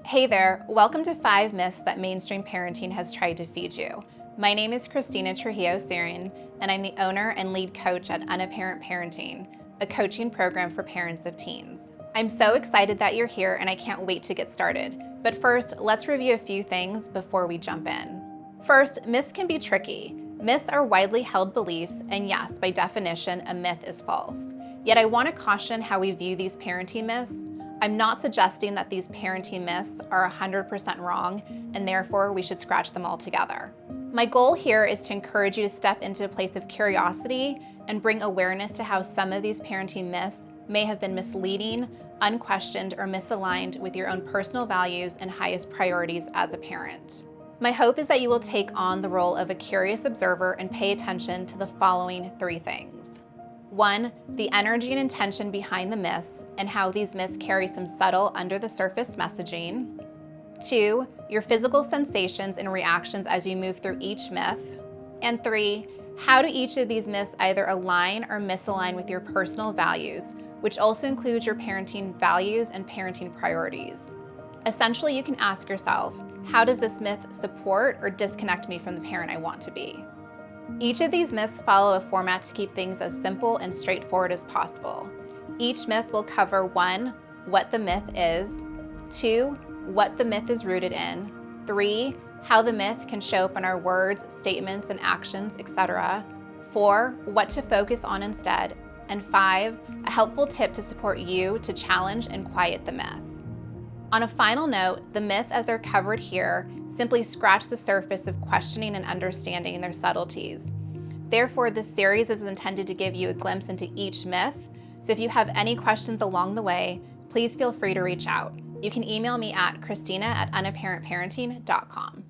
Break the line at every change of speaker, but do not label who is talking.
Hey there, welcome to 5 Myths That Mainstream Parenting Has Tried to Feed You. My name is Christina Trujillo Sieren, and I'm the owner and lead coach at Unapparent Parenting, a coaching program for parents of teens. I'm so excited that you're here and I can't wait to get started. But first, let's review a few things before we jump in. First, myths can be tricky. Myths are widely held beliefs, and yes, by definition, a myth is false. Yet I want to caution how we view these parenting myths. I'm not suggesting that these parenting myths are 100% wrong, and therefore we should scratch them all together. My goal here is to encourage you to step into a place of curiosity and bring awareness to how some of these parenting myths may have been misleading, unquestioned, or misaligned with your own personal values and highest priorities as a parent. My hope is that you will take on the role of a curious observer and pay attention to the following 3 things. 1, the energy and intention behind the myths and how these myths carry some subtle under-the-surface messaging. 2, your physical sensations and reactions as you move through each myth. And 3, how do each of these myths either align or misalign with your personal values, which also includes your parenting values and parenting priorities. Essentially, you can ask yourself, how does this myth support or disconnect me from the parent I want to be? Each of these myths follow a format to keep things as simple and straightforward as possible. Each myth will cover 1, what the myth is, 2, what the myth is rooted in, 3, how the myth can show up in our words, statements, and actions, etc., 4, what to focus on instead, and 5, a helpful tip to support you to challenge and quiet the myth. On a final note, the myth as they're covered here simply scratch the surface of questioning and understanding their subtleties. Therefore, this series is intended to give you a glimpse into each myth, so if you have any questions along the way, please feel free to reach out. You can email me at christina@unapparentparenting.com.